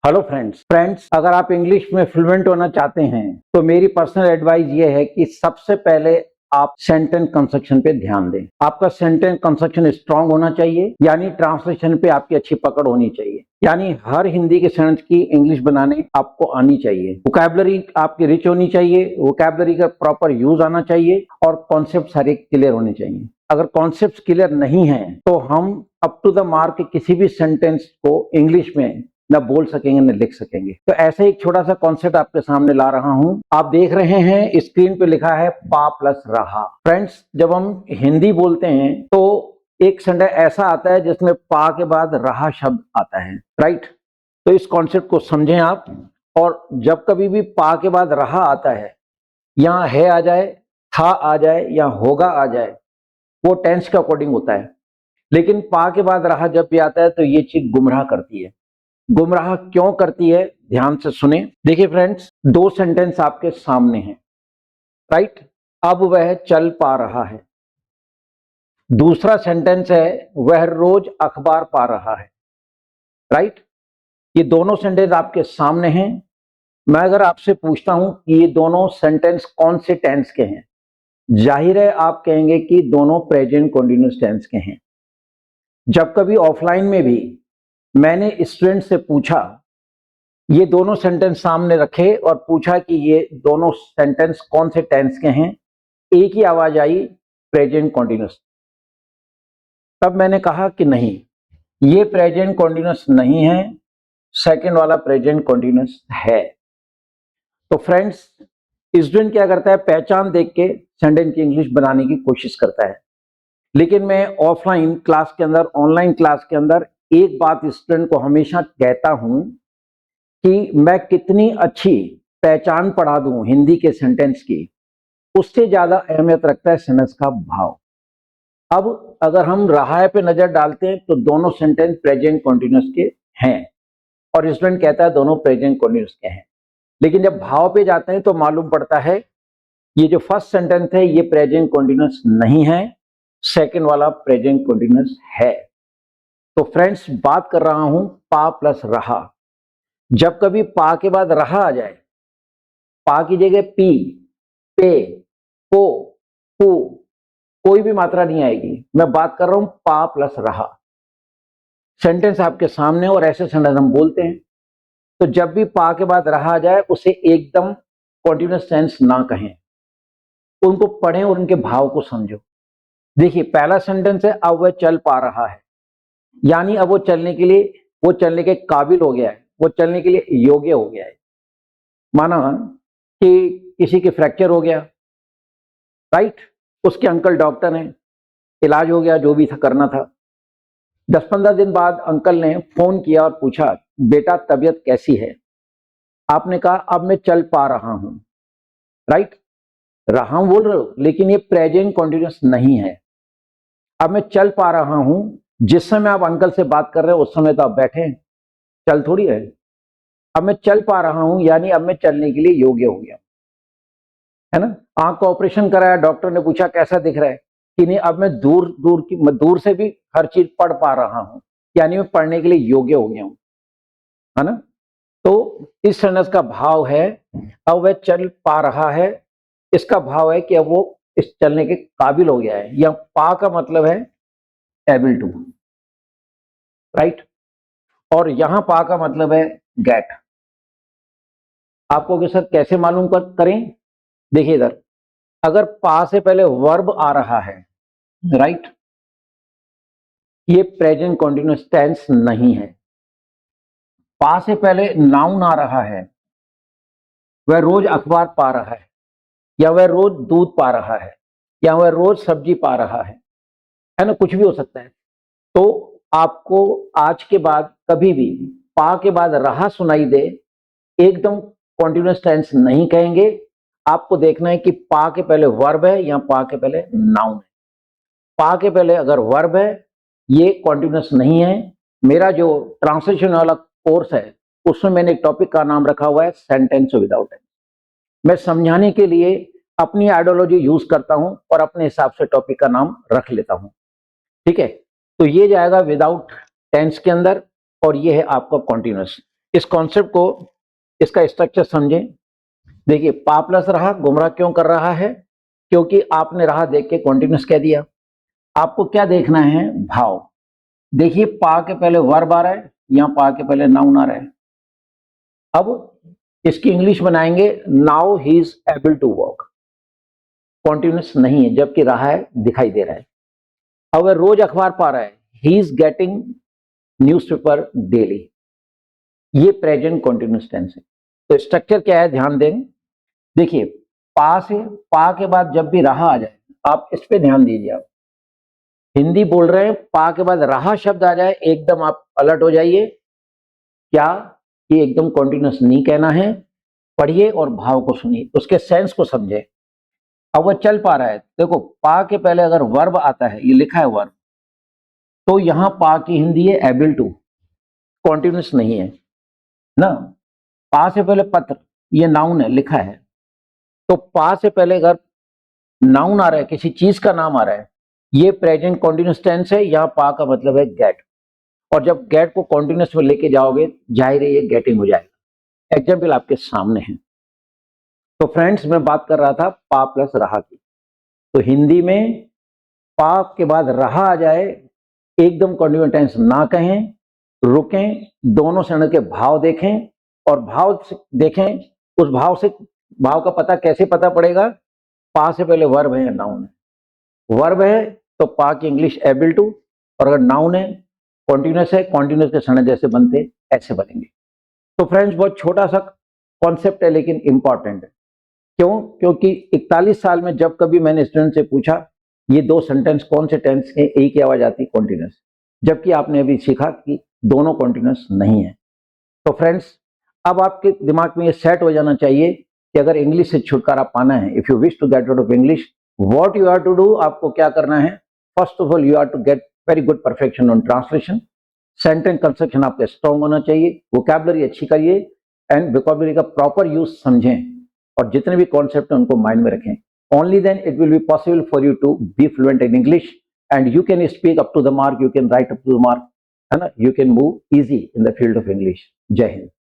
Hello friends अगर आप English में फ्लुएंट होना चाहते हैं तो मेरी पर्सनल एडवाइस ये है कि सबसे पहले आप सेंटेंस कंस्ट्रक्शन पे ध्यान दें। आपका सेंटेंस कंस्ट्रक्शन स्ट्रांग होना चाहिए, यानी ट्रांसलेशन पे आपकी अच्छी पकड़ होनी चाहिए, यानी हर हिंदी के सेंटेंस की इंग्लिश बनाने आपको आनी चाहिए। वोकैबुलरी आपकी रिच होनी चाहिए, वोकैबुलरी का प्रॉपर यूज आना चाहिए और कॉन्सेप्ट सारे क्लियर होने चाहिए। अगर कॉन्सेप्ट क्लियर नहीं है तो हम अप टू द मार्क किसी भी सेंटेंस को इंग्लिश में न बोल सकेंगे न लिख सकेंगे। तो ऐसे एक छोटा सा कॉन्सेप्ट आपके सामने ला रहा हूं। आप देख रहे हैं स्क्रीन पे लिखा है पा प्लस रहा। फ्रेंड्स, जब हम हिंदी बोलते हैं तो एक सेंटेंस ऐसा आता है जिसमें पा के बाद रहा शब्द आता है, राइट। तो इस कॉन्सेप्ट को समझें आप। और जब कभी भी पा के बाद रहा आता है, यहाँ है आ जाए, था आ जाए या होगा आ जाए, वो टेंस के अकॉर्डिंग होता है। लेकिन पा के बाद रहा जब भी आता है तो ये चीज गुमराह करती है। गुमराह क्यों करती है, ध्यान से सुने। देखिए फ्रेंड्स, दो सेंटेंस आपके सामने हैं, राइट। अब वह चल पा रहा है। दूसरा सेंटेंस है वह रोज अखबार पा रहा है, राइट। ये दोनों सेंटेंस आपके सामने हैं। मैं अगर आपसे पूछता हूं कि ये दोनों सेंटेंस कौन से टेंस के हैं, जाहिर है आप कहेंगे कि दोनों प्रेजेंट कंटीन्यूअस टेंस के हैं। जब कभी ऑफलाइन में भी मैंने स्टूडेंट से पूछा, ये दोनों सेंटेंस सामने रखे और पूछा कि ये दोनों सेंटेंस कौन से टेंस के हैं, एक ही आवाज आई, प्रेजेंट कंटीन्यूअस। तब मैंने कहा कि नहीं, ये प्रेजेंट कंटीन्यूअस नहीं है, सेकंड वाला प्रेजेंट कंटीन्यूअस है। तो फ्रेंड्स, स्टूडेंट क्या करता है, पहचान देख के सेंटेंस की इंग्लिश बनाने की कोशिश करता है। लेकिन मैं ऑफलाइन क्लास के अंदर, ऑनलाइन क्लास के अंदर एक बात स्टूडेंट को हमेशा कहता हूं कि मैं कितनी अच्छी पहचान पढ़ा दूं हिंदी के सेंटेंस की, उससे ज्यादा अहमियत रखता है सेंटेंस का भाव। अब अगर हम रहा है पे नजर डालते हैं तो दोनों सेंटेंस प्रेजेंट कंटीन्यूअस के हैं और स्टूडेंट कहता है दोनों प्रेजेंट कंटीन्यूअस के हैं। लेकिन जब भाव पे जाते हैं तो मालूम पड़ता है ये जो फर्स्ट सेंटेंस है ये प्रेजेंट कंटीन्यूअस नहीं है, सेकेंड वाला प्रेजेंट कंटीन्यूअस है। तो फ्रेंड्स, बात कर रहा हूं पा प्लस रहा। जब कभी पा के बाद रहा आ जाए, पा की जगह पी, पे, पो, पू, कोई भी मात्रा नहीं आएगी। मैं बात कर रहा हूं पा प्लस रहा। सेंटेंस आपके सामने और ऐसे सेंटेंस हम बोलते हैं। तो जब भी पा के बाद रहा आ जाए उसे एकदम कॉन्टिन्यूअस टेंस ना कहें, उनको पढ़ें और उनके भाव को समझो। देखिए, पहला सेंटेंस है अब वह चल पा रहा है, यानी अब वो चलने के लिए, वो चलने के काबिल हो गया है, वो चलने के लिए योग्य हो गया है। माना कि किसी के फ्रैक्चर हो गया, राइट, उसके अंकल डॉक्टर हैं, इलाज हो गया, जो भी था करना था। 10-15 दिन बाद अंकल ने फोन किया और पूछा बेटा तबीयत कैसी है। आपने कहा अब मैं चल पा रहा हूं, राइट। रहा हूं बोल रहे हो, लेकिन ये प्रेजेंट कंटीन्यूअस नहीं है। अब मैं चल पा रहा हूं, जिस समय आप अंकल से बात कर रहे हो उस समय तो आप बैठे हैं, चल थोड़ी रहे। अब मैं चल पा रहा हूं यानी अब मैं चलने के लिए योग्य हो गया, है ना। आंख का ऑपरेशन कराया, डॉक्टर ने पूछा कैसा दिख रहा है, कि नहीं अब मैं दूर से भी हर चीज पढ़ पा रहा हूं, यानी मैं पढ़ने के लिए योग्य हो गया हूं, है ना। तो इस सेंटेंस का भाव है अब वह चल पा रहा है। इसका भाव है कि अब वो इस चलने के काबिल हो गया है, या पा का मतलब है एबल टू, राइट। और यहां पा का मतलब है गेट। आपको कि सर कैसे मालूम करें, देखिए इधर, अगर पा से पहले वर्ब आ रहा है, राइट, ये प्रेजेंट कंटीन्यूअस टेंस नहीं है। पा से पहले नाउन आ रहा है, वह रोज अखबार पा रहा है, या वह रोज दूध पा रहा है, या वह रोज सब्जी पा रहा है ना, कुछ भी हो सकता है। तो आपको आज के बाद कभी भी पा के बाद रहा सुनाई दे, एकदम कॉन्टिन्यूअस टेंस नहीं कहेंगे। आपको देखना है कि पा के पहले वर्ब है या पा के पहले नाउन है। पा के पहले अगर वर्ब है, ये कॉन्टिन्यूअस नहीं है। मेरा जो ट्रांसलेशन वाला कोर्स है उसमें मैंने एक टॉपिक का नाम रखा हुआ है सेंटेंस विदाउट टेंस। मैं समझाने के लिए अपनी आइडियोलॉजी यूज करता हूं और अपने हिसाब से टॉपिक का नाम रख लेता हूं, ठीक है। तो ये जाएगा विदाउट टेंस के अंदर और ये है आपका कॉन्टिन्यूअस। इस कॉन्सेप्ट को, इसका स्ट्रक्चर समझें। देखिए, पा प्लस रहा गुमराह क्यों कर रहा है? क्योंकि आपने रहा देख के कॉन्टिन्यूस कह दिया। आपको क्या देखना है? भाव। देखिए, पा के पहले वर्ब आ रहा है, यहां पा के पहले नाउन आ रहा है। अब इसकी इंग्लिश बनाएंगे, now he is able to walk. Continuous नहीं है, जबकि रहा है दिखाई दे रहा है। अब वह रोज अखबार पा रहा है, he is getting newspaper daily. ये प्रेजेंट कॉन्टिन्यूस टेंस है। तो स्ट्रक्चर क्या है, ध्यान दें। देखिए, पा से, पा के बाद जब भी रहा आ जाए, आप इस पे ध्यान दीजिए। आप हिंदी बोल रहे हैं, पा के बाद रहा शब्द आ जाए, एकदम आप अलर्ट हो जाइए। क्या? ये एकदम कॉन्टिन्यूस नहीं कहना है। पढ़िए और भाव को सुनिए, उसके सेंस को समझे। अब वह चल पा रहा है, देखो पा के पहले अगर वर्ब आता है, ये लिखा है वर्ब, तो यहां पा की हिंदी है एबल टू, कॉन्टिन्यूस नहीं है ना। पा से पहले पत्र, ये नाउन है, लिखा है। तो पा से पहले अगर नाउन आ रहा है, किसी चीज का नाम आ रहा है, ये प्रेजेंट कॉन्टिन्यूस टेंस है। यहां पा का मतलब है गेट, और जब गेट को कॉन्टिन्यूस में लेके जाओगे, जाहिर है ये गेटिंग हो जाएगा। एग्जाम्पल आपके सामने है। तो फ्रेंड्स, मैं बात कर रहा था पा प्लस रहा की। तो हिंदी में पा के बाद रहा आ जाए, एकदम कॉन्टिन्यूस टेंस ना कहें, रुकें, दोनों शब्द के भाव देखें, और भाव देखें, उस भाव से, भाव का पता कैसे पता पड़ेगा? पा से पहले वर्ब है या नाउन है। वर्ब है तो पा की इंग्लिश एबल टू, और अगर नाउन है, कॉन्टिन्यूस है, कॉन्टिन्यूस के क्षण जैसे बनते ऐसे बनेंगे। तो फ्रेंड्स, बहुत छोटा सा कॉन्सेप्ट है, लेकिन इंपॉर्टेंट है। क्यों? क्योंकि 41 साल में जब कभी मैंने स्टूडेंट से पूछा ये दो सेंटेंस कौन से टेंस के, एक ही आवाज आती कॉन्टिन्यूस, जबकि आपने अभी सीखा कि दोनों कॉन्टिन्यूस नहीं है। तो फ्रेंड्स, अब आपके दिमाग में ये सेट हो जाना चाहिए कि अगर इंग्लिश से छुटकारा पाना है, if you wish to get out of English, what you have to do, आपको क्या करना है? First of all, you have to get very good perfection on translation. Sentence construction आपका स्ट्रॉन्ग होना चाहिए, वोकैबुलरी अच्छी करिए, एंड वोकैबुलरी का प्रॉपर यूज समझें, और जितने भी कॉन्सेप्ट हैं उनको माइंड में रखें। Only then it will be possible for you to be fluent in English, and you can speak up to the mark, you can write up to the mark, है ना। You can move easy in the field of English. जय हिंद।